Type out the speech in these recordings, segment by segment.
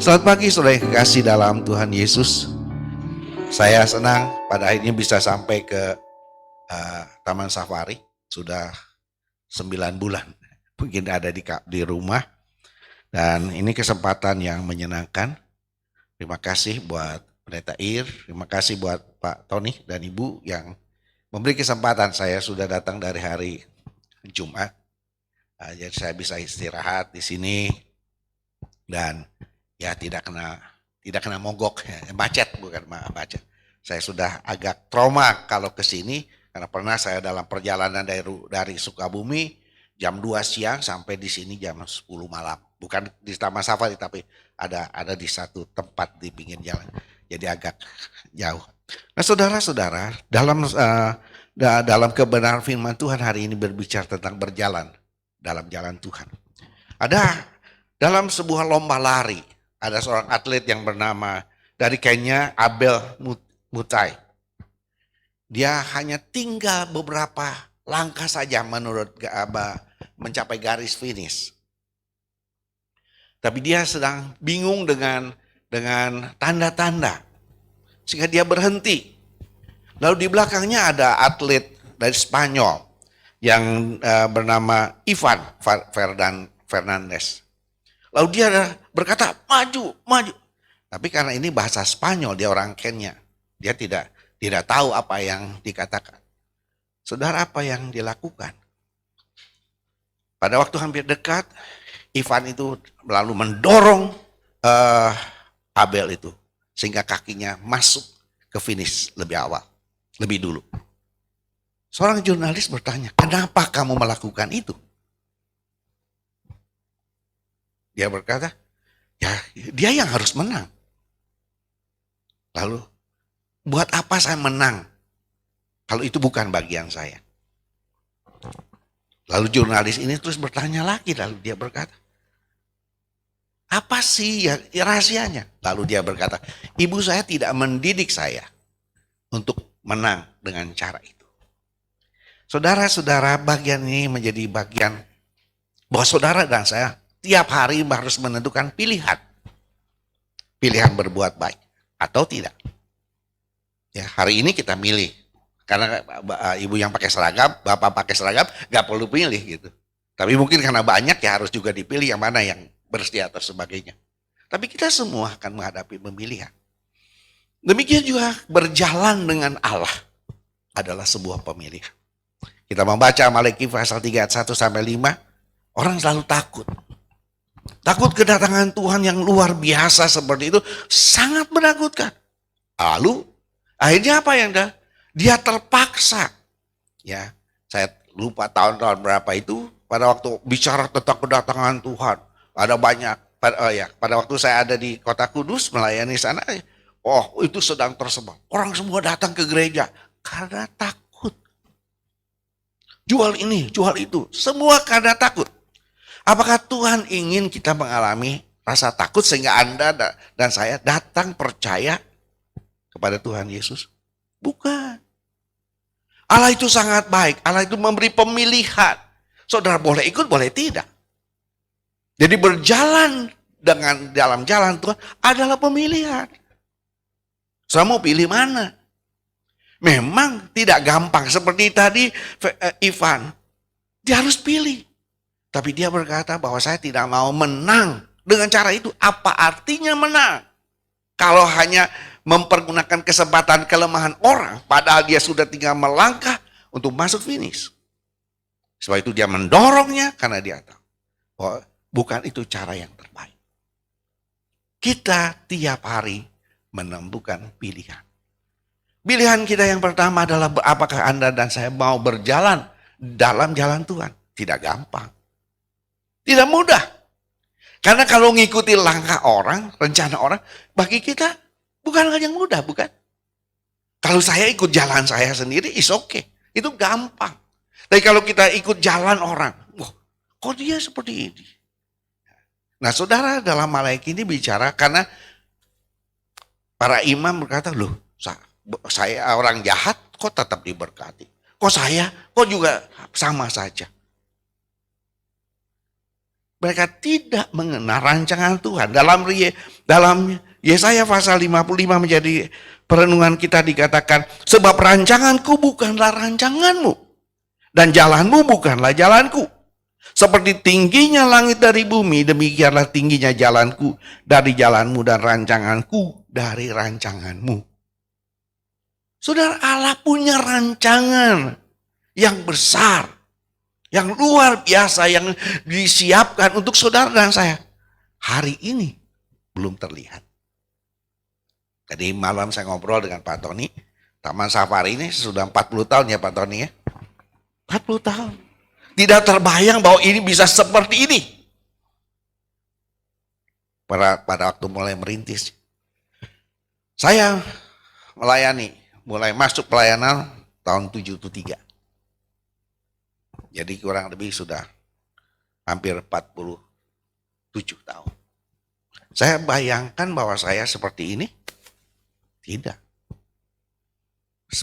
Selamat pagi saudara yang kekasih dalam Tuhan Yesus. Saya senang pada akhirnya bisa sampai ke Taman Safari. Sudah 9 bulan mungkin ada di rumah. Dan ini kesempatan yang menyenangkan. Terima kasih buat Pendeta Ir, terima kasih buat Pak Tony dan Ibu yang memberi kesempatan. Saya sudah datang dari hari Jumat. Jadi saya bisa istirahat di sini dan ya tidak kena mogok, macet bukan macet. Saya sudah agak trauma kalau ke sini karena pernah saya dalam perjalanan dari Sukabumi jam 2 siang sampai di sini jam 10 malam. Bukan di Taman Safari tapi ada di satu tempat di pinggir jalan. Jadi agak jauh. Nah, saudara-saudara, dalam kebenaran firman Tuhan hari ini berbicara tentang berjalan dalam jalan Tuhan. Ada dalam sebuah lomba lari, ada seorang atlet yang bernama dari Kenya, Abel Mutai. Dia hanya tinggal beberapa langkah saja menurut mencapai garis finish. Tapi dia sedang bingung dengan tanda-tanda. Sehingga dia berhenti. Lalu di belakangnya ada atlet dari Spanyol yang bernama Ivan Fernandez. Lalu dia berkata, maju. Tapi karena ini bahasa Spanyol, dia orang Kenya. Dia tidak tahu apa yang dikatakan. Saudara, apa yang dilakukan? Pada waktu hampir dekat, Ivan itu lalu mendorong Abel itu. Sehingga kakinya masuk ke finish lebih awal, lebih dulu. Seorang jurnalis bertanya, kenapa kamu melakukan itu? Dia berkata, ya dia yang harus menang. Lalu, buat apa saya menang kalau itu bukan bagian saya? Lalu jurnalis ini terus bertanya lagi, lalu dia berkata, apa sih ya rahasianya? Lalu dia berkata, ibu saya tidak mendidik saya untuk menang dengan cara itu. Saudara-saudara, bagian ini menjadi bagian bahwa saudara dan saya tiap hari harus menentukan pilihan. Pilihan berbuat baik atau tidak. Ya, hari ini kita milih. Karena ibu yang pakai seragam, bapak pakai seragam, gak perlu pilih gitu. Tapi mungkin karena banyak ya harus juga dipilih yang mana yang bersedia atau sebagainya. Tapi kita semua akan menghadapi pemilihan. Demikian juga berjalan dengan Allah adalah sebuah pemilihan. Kita membaca Maleakhi pasal 3 ayat 1 sampai 5, orang selalu takut. Takut kedatangan Tuhan yang luar biasa seperti itu sangat menakutkan. Lalu akhirnya apa yang dia terpaksa. Ya, saya lupa tahun-tahun berapa itu pada waktu bicara tentang kedatangan Tuhan. Ada banyak, pada waktu saya ada di Kota Kudus melayani sana, itu sedang tersebar. Orang semua datang ke gereja karena takut. Jual ini, jual itu, semua karena takut. Apakah Tuhan ingin kita mengalami rasa takut sehingga Anda dan saya datang percaya kepada Tuhan Yesus? Bukan. Allah itu sangat baik, Allah itu memberi pemilihan. Saudara boleh ikut, boleh tidak. Jadi berjalan dengan dalam jalan Tuhan adalah pemilihan. Saya mau pilih mana? Memang tidak gampang. Seperti tadi Ivan, dia harus pilih. Tapi dia berkata bahwa saya tidak mau menang dengan cara itu. Apa artinya menang? Kalau hanya mempergunakan kesempatan kelemahan orang, padahal dia sudah tinggal melangkah untuk masuk finish. Sebab itu dia mendorongnya karena dia tahu bahwa bukan itu cara yang terbaik. Kita tiap hari menentukan pilihan. Pilihan kita yang pertama adalah apakah Anda dan saya mau berjalan dalam jalan Tuhan. Tidak gampang. Tidak mudah. Karena kalau ngikuti langkah orang, rencana orang, bagi kita bukan hal yang mudah, bukan? Kalau saya ikut jalan saya sendiri, is okay. Itu gampang. Tapi kalau kita ikut jalan orang, wah, kok dia seperti ini? Nah, saudara, dalam Maleakhi ini bicara karena para imam berkata, loh, saya orang jahat kok tetap diberkati. Kok saya, kok juga sama saja. Mereka tidak mengenal rancangan Tuhan. Dalam Yesaya pasal 55 menjadi perenungan kita dikatakan, sebab rancanganku bukanlah rancanganmu, dan jalanmu bukanlah jalanku. Seperti tingginya langit dari bumi, demikianlah tingginya jalanku dari jalanmu dan rancanganku dari rancanganmu. Saudara, Allah punya rancangan yang besar, yang luar biasa, yang disiapkan untuk saudara dan saya. Hari ini belum terlihat. Tadi malam saya ngobrol dengan Pak Tony, Taman Safari ini sudah 40 tahun ya Pak Tony ya. 40 tahun. Tidak terbayang bahwa ini bisa seperti ini. Pada waktu mulai merintis. Saya mulai masuk pelayanan tahun 73. Jadi kurang lebih sudah hampir 47 tahun. Saya bayangkan bahwa saya seperti ini? Tidak.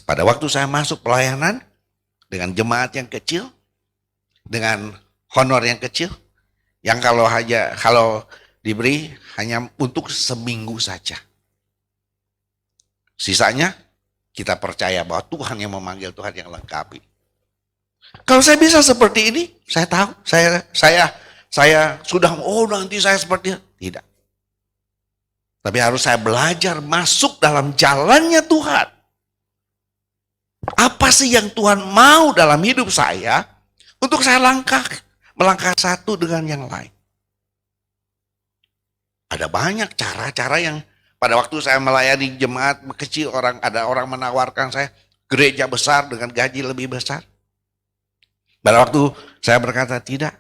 Pada waktu saya masuk pelayanan dengan jemaat yang kecil, dengan honor yang kecil, yang kalau diberi hanya untuk seminggu saja. Sisanya kita percaya bahwa Tuhan yang memanggil, Tuhan yang lengkapi. Kalau saya bisa seperti ini, saya tahu, saya sudah, nanti saya seperti ini. Tidak. Tapi harus saya belajar masuk dalam jalannya Tuhan. Apa sih yang Tuhan mau dalam hidup saya, untuk saya melangkah satu dengan yang lain. Ada banyak cara-cara yang pada waktu saya melayani jemaat kecil, ada orang menawarkan saya gereja besar dengan gaji lebih besar. Pada waktu saya berkata tidak.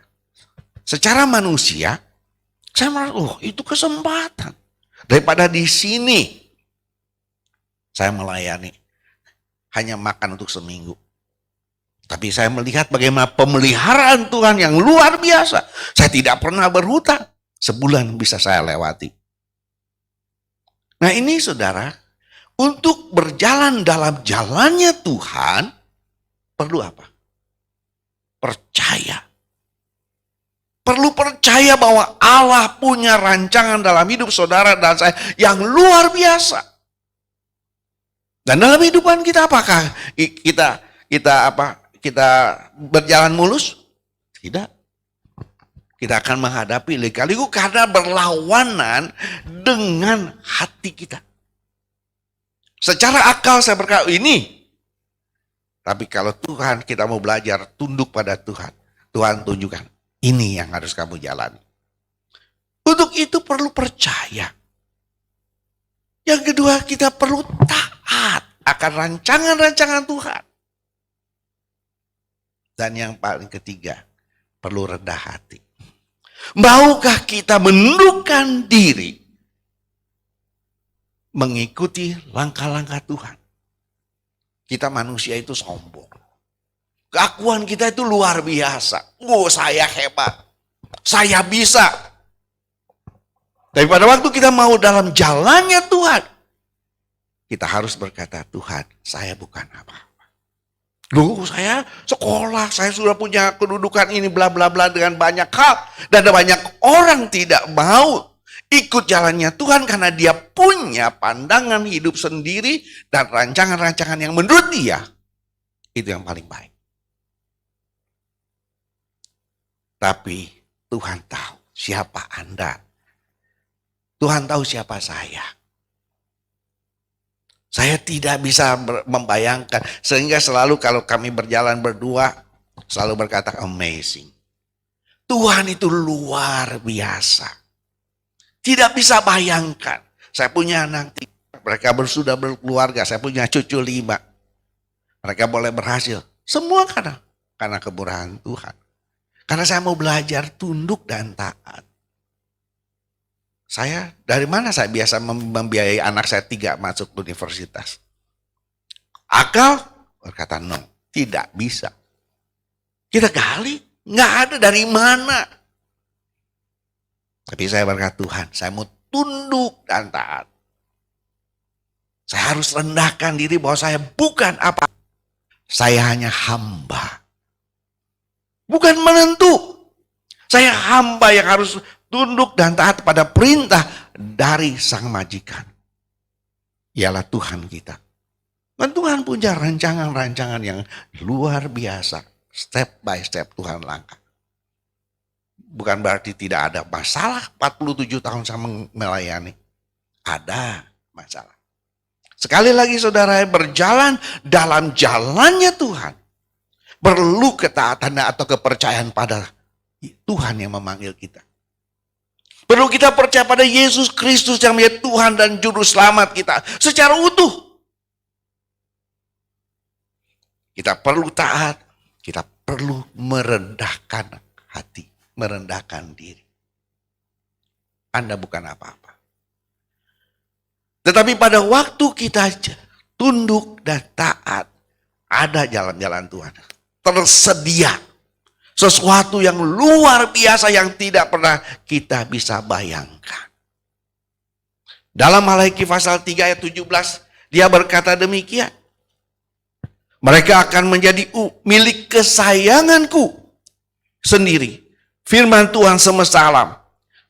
Secara manusia, saya merasa, itu kesempatan. Daripada di sini, saya melayani. Hanya makan untuk seminggu. Tapi saya melihat bagaimana pemeliharaan Tuhan yang luar biasa. Saya tidak pernah berhutang. Sebulan bisa saya lewati. Nah ini saudara, untuk berjalan dalam jalannya Tuhan, perlu apa? Percaya. Perlu percaya bahwa Allah punya rancangan dalam hidup saudara dan saya yang luar biasa. Dan dalam hidupan kita apakah kita berjalan mulus? Tidak. Kita akan menghadapi lika-liku karena berlawanan dengan hati kita. Secara akal saya berkata ini. Tapi kalau Tuhan kita mau belajar tunduk pada Tuhan. Tuhan tunjukkan. Ini yang harus kamu jalani. Untuk itu perlu percaya. Yang kedua kita perlu taat akan rancangan-rancangan Tuhan. Dan yang paling ketiga, perlu rendah hati. Maukah kita menundukkan diri mengikuti langkah-langkah Tuhan? Kita manusia itu sombong. Keakuan kita itu luar biasa. Saya hebat. Saya bisa. Tapi pada waktu kita mau dalam jalannya Tuhan, kita harus berkata, Tuhan, saya bukan apa-apa. Saya sekolah, saya sudah punya kedudukan ini, bla bla bla dengan banyak hal. Dan ada banyak orang tidak mau ikut jalannya Tuhan karena dia punya pandangan hidup sendiri dan rancangan-rancangan yang menurut dia itu yang paling baik. Tapi Tuhan tahu siapa Anda. Tuhan tahu siapa saya. Saya tidak bisa membayangkan. Sehingga selalu kalau kami berjalan berdua, selalu berkata amazing. Tuhan itu luar biasa. Tidak bisa bayangkan. Saya punya anak 3, mereka sudah berkeluarga. Saya punya cucu 5. Mereka boleh berhasil. Semua karena kemurahan Tuhan. Karena saya mau belajar tunduk dan taat. Dari mana saya biasa membiayai anak saya 3 masuk universitas? Akal berkata no, tidak bisa. Kita gali, nggak ada dari mana. Tapi saya berkata Tuhan, saya mau tunduk dan taat. Saya harus rendahkan diri bahwa saya bukan apa. Saya hanya hamba. Bukan menentu. Saya hamba yang harus tunduk dan taat pada perintah dari sang majikan. Ialah Tuhan kita. Dan Tuhan punya rancangan-rancangan yang luar biasa. Step by step Tuhan langkah. Bukan berarti tidak ada masalah 47 tahun saya melayani. Ada masalah. Sekali lagi saudara, berjalan dalam jalannya Tuhan. Perlu ketaatan atau kepercayaan pada Tuhan yang memanggil kita. Perlu kita percaya pada Yesus Kristus yang menjadi Tuhan dan Juru Selamat kita secara utuh. Kita perlu taat, kita perlu merendahkan hati, merendahkan diri. Anda bukan apa-apa. Tetapi pada waktu kita tunduk dan taat, ada jalan-jalan Tuhan. Tersedia sesuatu yang luar biasa yang tidak pernah kita bisa bayangkan. Dalam Maliaki pasal 3 ayat 17, dia berkata demikian. Mereka akan menjadi milik kesayanganku sendiri. Firman Tuhan semesta alam.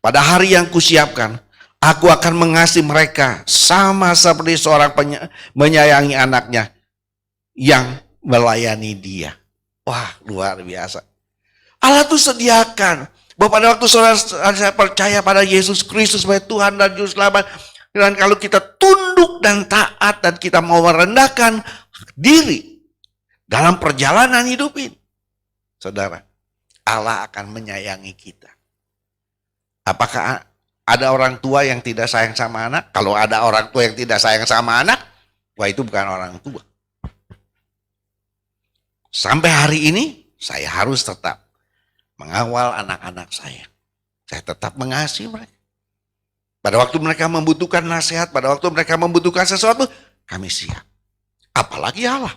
Pada hari yang kusiapkan, aku akan mengasihi mereka sama seperti seorang menyayangi anaknya yang melayani dia. Wah, luar biasa. Allah tuh sediakan bahwa pada waktu saya percaya pada Yesus Kristus sebagai Tuhan dan Juru Selamat, dan kalau kita tunduk dan taat dan kita mau merendahkan diri dalam perjalanan hidup ini, saudara, Allah akan menyayangi kita. Apakah ada orang tua yang tidak sayang sama anak? Kalau ada orang tua yang tidak sayang sama anak, wah itu bukan orang tua. Sampai hari ini, saya harus tetap mengawal anak-anak saya. Saya tetap mengasihi mereka. Pada waktu mereka membutuhkan nasihat, pada waktu mereka membutuhkan sesuatu, kami siap. Apalagi Allah.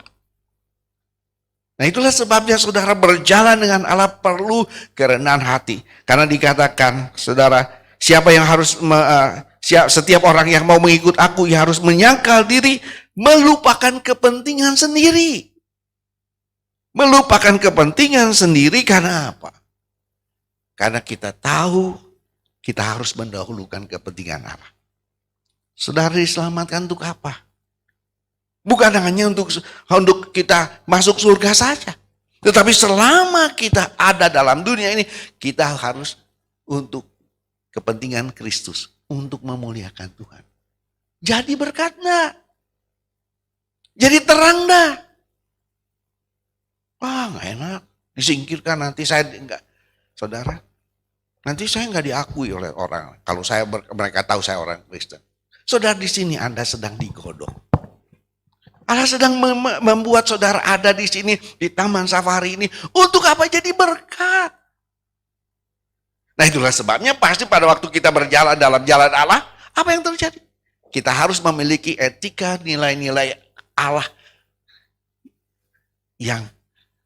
Nah itulah sebabnya saudara berjalan dengan Allah perlu kerendahan hati. Karena dikatakan saudara, setiap orang yang mau mengikut aku, ia harus menyangkal diri, melupakan kepentingan sendiri. Melupakan kepentingan sendiri karena apa? Karena kita tahu kita harus mendahulukan kepentingan Allah. Saudara diselamatkan untuk apa? Bukan hanya untuk kita masuk surga saja. Tetapi selama kita ada dalam dunia ini, kita harus untuk kepentingan Kristus. Untuk memuliakan Tuhan. Jadi berkat enggak? Jadi terang enggak? Wah gak enak. Disingkirkan nanti saya enggak. Saudara, nanti saya enggak diakui oleh orang. Kalau mereka tahu saya orang Kristen. Saudara, di sini Anda sedang digodok. Allah sedang membuat saudara ada di sini, di Taman Safari ini. Untuk apa? Jadi berkat. Nah itulah sebabnya pasti pada waktu kita berjalan dalam jalan Allah, apa yang terjadi? Kita harus memiliki etika, nilai-nilai Allah yang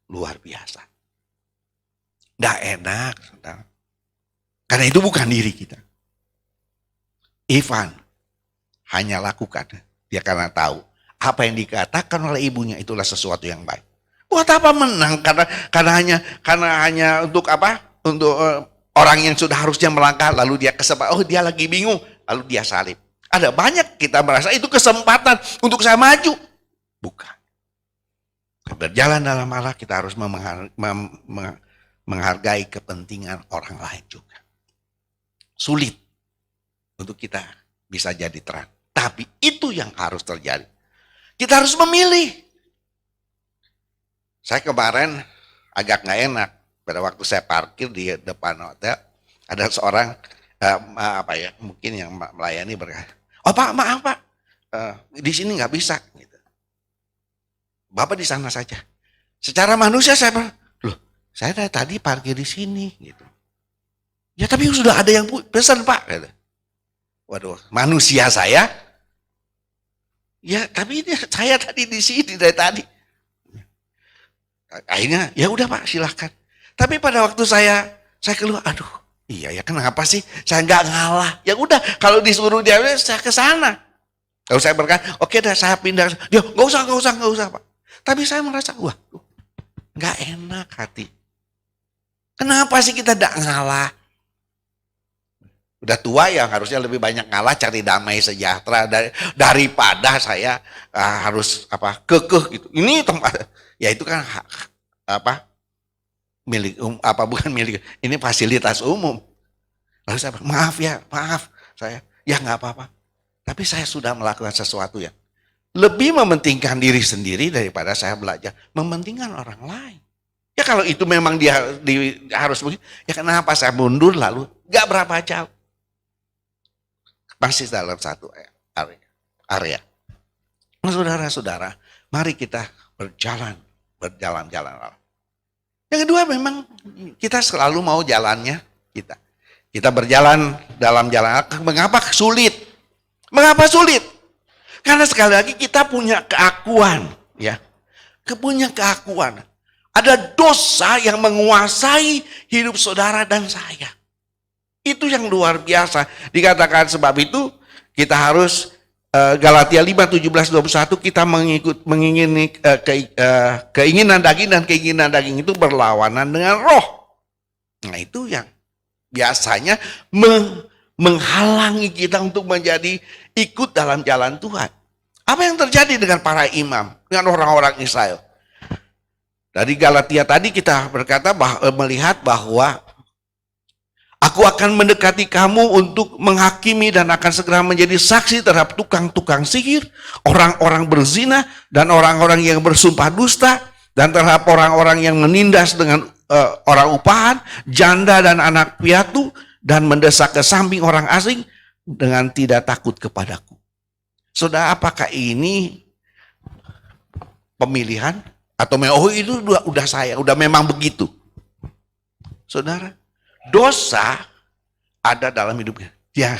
luar biasa. Nggak enak, saudara. Karena itu bukan diri kita. Ivan hanya lakukan, dia karena tahu. Apa yang dikatakan oleh ibunya itulah sesuatu yang baik. Buat apa menang? Karena hanya untuk apa? Untuk orang yang sudah harusnya melangkah, lalu dia kesempatan. Oh dia lagi bingung, lalu dia salib. Ada banyak kita merasa itu kesempatan untuk saya maju. Bukan. Berjalan dalam Allah kita harus menghargai kepentingan orang lain juga. Sulit untuk kita bisa jadi terang. Tapi itu yang harus terjadi. Kita harus memilih. Saya kemarin agak nggak enak. Pada waktu saya parkir di depan hotel, ada seorang mungkin yang melayani berkata, "Oh Pak, maaf Pak, di sini nggak bisa." Gitu. Bapak di sana saja. Secara manusia saya bilang, loh, saya dari tadi parkir di sini. Gitu. Ya tapi sudah ada yang pesan Pak. Gitu. Waduh, manusia saya. Ya, tapi saya tadi di sini dari tadi. Akhirnya, ya udah Pak, silahkan. Tapi pada waktu saya keluar, aduh, iya ya kenapa sih saya nggak ngalah? Ya udah, kalau disuruh dia, saya ke sana. Kalau saya berkata, oke dah saya pindah. Dia, nggak usah Pak. Tapi saya merasa, wah, nggak enak hati. Kenapa sih kita tidak ngalah? Udah tua ya harusnya lebih banyak ngalah cari damai sejahtera daripada saya harus kekeh gitu. Ini tempat ya itu kan apa milik bukan milik, ini fasilitas umum. Lalu saya maaf saya ya nggak apa-apa. Tapi saya sudah melakukan sesuatu yang lebih mementingkan diri sendiri daripada saya belajar mementingkan orang lain. Ya kalau itu memang dia harus begitu, ya kenapa saya mundur lalu nggak berapa jauh. Masih dalam satu area. Saudara-saudara, mari kita berjalan-jalan. Yang kedua memang kita selalu mau jalannya kita. Kita berjalan dalam jalan. Mengapa sulit? Mengapa sulit? Karena sekali lagi kita punya keakuan, ya. Punya keakuan. Ada dosa yang menguasai hidup saudara dan saya. Itu yang luar biasa. Dikatakan sebab itu kita harus Galatia 5:17-21 kita mengingini keinginan daging dan keinginan daging itu berlawanan dengan roh. Nah itu yang biasanya menghalangi kita untuk menjadi ikut dalam jalan Tuhan. Apa yang terjadi dengan para imam, dengan orang-orang Israel? Dari Galatia tadi kita berkata melihat bahwa aku akan mendekati kamu untuk menghakimi dan akan segera menjadi saksi terhadap tukang-tukang sihir, orang-orang berzina, dan orang-orang yang bersumpah dusta, dan terhadap orang-orang yang menindas dengan orang upahan, janda dan anak piatu, dan mendesak ke samping orang asing dengan tidak takut kepadaku. Saudara, apakah ini pemilihan? Atau itu udah saya, udah memang begitu? Saudara, dosa ada dalam hidupnya. Dia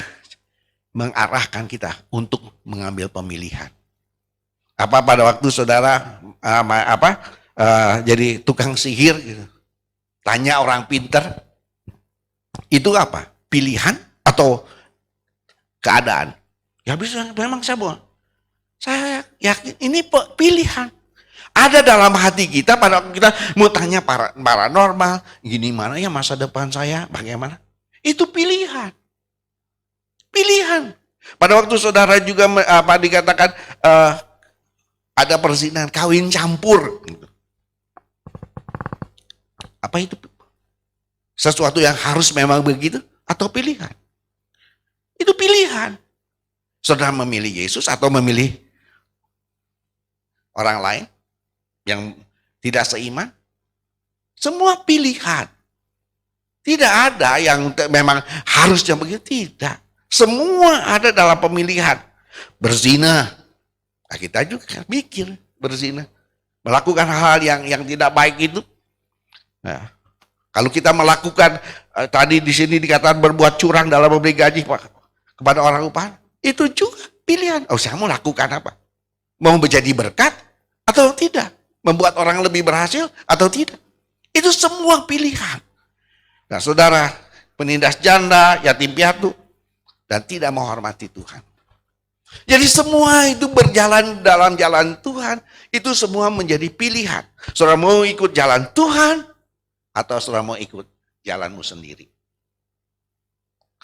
mengarahkan kita untuk mengambil pemilihan. Apa pada waktu saudara jadi tukang sihir gitu. Tanya orang pintar, itu apa? Pilihan atau keadaan? Ya bisa, memang saya yakin ini pilihan. Ada dalam hati kita pada waktu kita mau tanya paranormal, gini mana ya masa depan saya, bagaimana? Itu pilihan. Pilihan. Pada waktu saudara juga dikatakan ada perzinahan, kawin campur. Apa itu? Sesuatu yang harus memang begitu atau pilihan? Itu pilihan. Saudara memilih Yesus atau memilih orang lain yang tidak seiman? Semua pilihan. Tidak ada yang memang harusnya begitu, tidak. Semua ada dalam pemilihan. Berzina, nah kita juga mikir berzina. Melakukan hal yang tidak baik itu. Nah, kalau kita melakukan, tadi di sini dikatakan berbuat curang dalam memberi gaji kepada orang upahan, itu juga pilihan. Oh, saya mau lakukan apa? Mau menjadi berkat atau tidak? Membuat orang lebih berhasil atau tidak? Itu semua pilihan. Nah saudara, penindas janda, yatim piatu, dan tidak menghormati Tuhan. Jadi semua itu berjalan dalam jalan Tuhan, itu semua menjadi pilihan. Saudara mau ikut jalan Tuhan, atau saudara mau ikut jalanmu sendiri.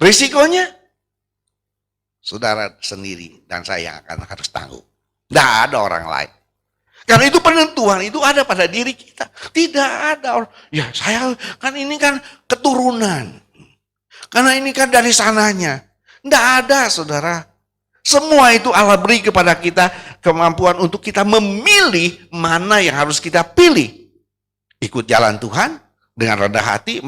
Risikonya, saudara sendiri dan saya yang akan harus tanggung. Tidak ada orang lain. Karena itu penentuan itu ada pada diri kita. Tidak ada orang, ya saya kan ini kan keturunan. Karena ini kan dari sananya. Tidak ada saudara. Semua itu Allah beri kepada kita kemampuan untuk kita memilih mana yang harus kita pilih. Ikut jalan Tuhan dengan rendah hati,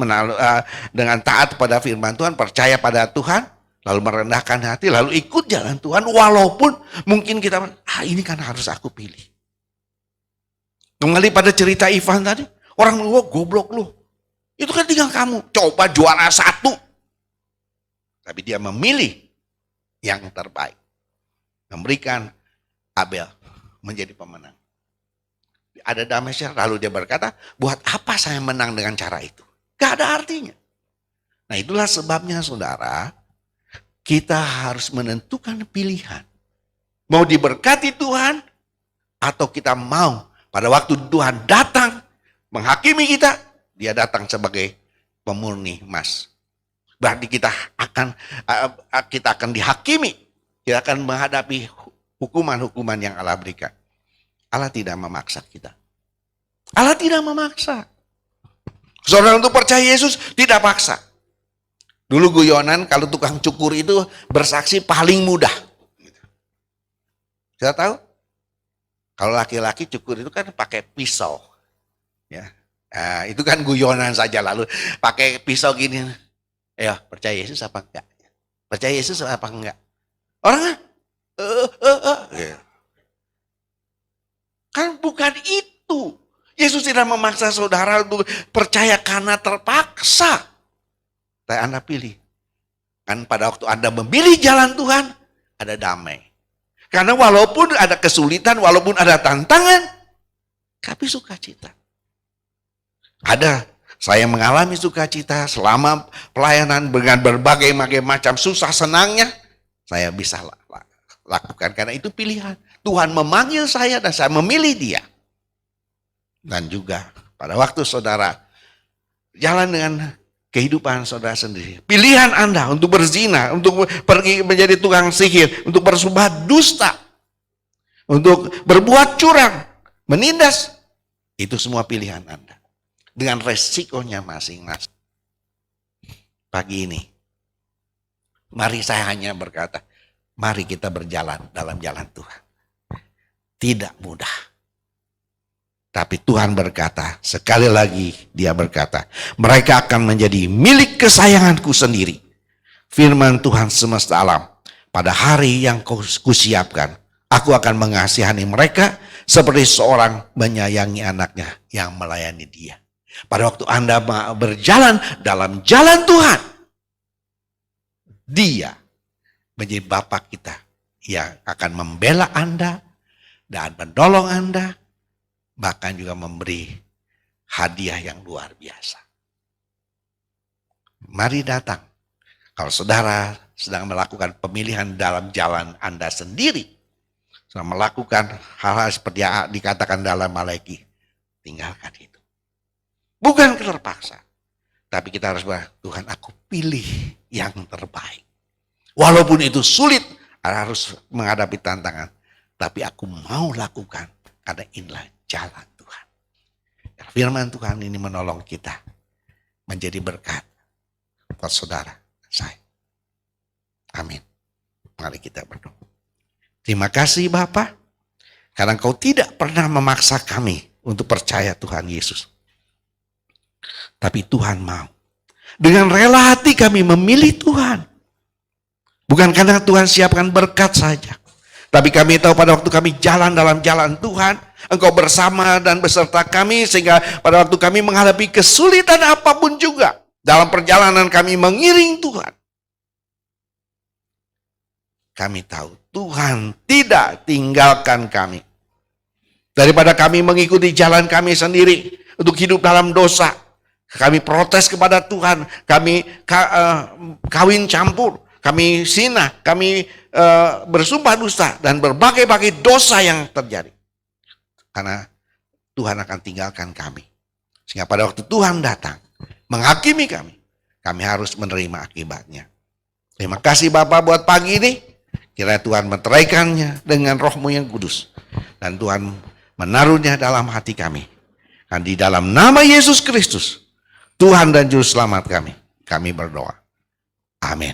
dengan taat pada firman Tuhan, percaya pada Tuhan, lalu merendahkan hati, lalu ikut jalan Tuhan. Walaupun mungkin kita, ini kan harus aku pilih. Kembali pada cerita Ivan tadi, orang lu goblok lu. Itu kan tinggal kamu, coba juara 1. Tapi dia memilih yang terbaik. Memberikan Abel menjadi pemenang. Ada Damasya, lalu dia berkata, buat apa saya menang dengan cara itu? Gak ada artinya. Nah itulah sebabnya saudara, kita harus menentukan pilihan. Mau diberkati Tuhan, atau kita mau pada waktu Tuhan datang menghakimi kita, dia datang sebagai pemurni emas. Berarti kita akan dihakimi. Kita akan menghadapi hukuman-hukuman yang Allah berikan. Allah tidak memaksa kita. Allah tidak memaksa. Saudara untuk percaya Yesus tidak paksa. Dulu guyonan kalau tukang cukur itu bersaksi paling mudah. Saya tahu. Kalau laki-laki cukur itu kan pakai pisau. Ya. Nah, itu kan guyonan saja, lalu pakai pisau gini. Ya, percaya Yesus apa enggak? Percaya Yesus apa enggak? Orang ya. Kan bukan itu. Yesus tidak memaksa saudara untuk percaya karena terpaksa. Tapi Anda pilih. Kan pada waktu Anda memilih jalan Tuhan, ada damai. Karena walaupun ada kesulitan, walaupun ada tantangan, tapi sukacita. Saya mengalami sukacita selama pelayanan dengan berbagai macam susah senangnya, saya bisa lakukan karena itu pilihan. Tuhan memanggil saya dan saya memilih dia. Dan juga pada waktu saudara jalan dengan kehidupan saudara sendiri. Pilihan Anda untuk berzina, untuk pergi menjadi tukang sihir, untuk bersumpah dusta, untuk berbuat curang, menindas, itu semua pilihan Anda. Dengan resikonya masing-masing. Pagi ini, mari saya hanya berkata, mari kita berjalan dalam jalan Tuhan. Tidak mudah. Tapi Tuhan berkata, sekali lagi dia berkata, mereka akan menjadi milik kesayanganku sendiri. Firman Tuhan semesta alam, pada hari yang kusiapkan, aku akan mengasihani mereka seperti seorang menyayangi anaknya yang melayani dia. Pada waktu Anda berjalan dalam jalan Tuhan, dia menjadi Bapa kita yang akan membela Anda dan menolong Anda, bahkan juga memberi hadiah yang luar biasa. Mari datang. Kalau saudara sedang melakukan pemilihan dalam jalan Anda sendiri, sedang melakukan hal-hal seperti yang dikatakan dalam Malaki, tinggalkan itu. Bukan terpaksa. Tapi kita harus bilang, Tuhan aku pilih yang terbaik. Walaupun itu sulit, harus menghadapi tantangan. Tapi aku mau lakukan karena inilah jalan Tuhan. Firman Tuhan ini menolong kita menjadi berkat buat saudara saya. Amin. Mari kita berdoa. Terima kasih Bapa, karena Engkau tidak pernah memaksa kami untuk percaya Tuhan Yesus. Tapi Tuhan mau. Dengan rela hati kami memilih Tuhan. Bukan karena Tuhan siapkan berkat saja. Tapi kami tahu pada waktu kami jalan dalam jalan Tuhan, Engkau bersama dan beserta kami, sehingga pada waktu kami menghadapi kesulitan apapun juga, dalam perjalanan kami mengiring Tuhan. Kami tahu Tuhan tidak tinggalkan kami. Daripada kami mengikuti jalan kami sendiri untuk hidup dalam dosa, kami protes kepada Tuhan, kami kawin campur, kami zina, kami bersumpah dusta, dan berbagai-bagai dosa yang terjadi. Karena Tuhan akan tinggalkan kami. Sehingga pada waktu Tuhan datang, menghakimi kami harus menerima akibatnya. Terima kasih Bapak buat pagi ini. Kiranya Tuhan meteraikannya dengan Roh-Mu yang kudus. Dan Tuhan menaruhnya dalam hati kami. Dan di dalam nama Yesus Kristus, Tuhan dan Juru Selamat kami berdoa. Amin.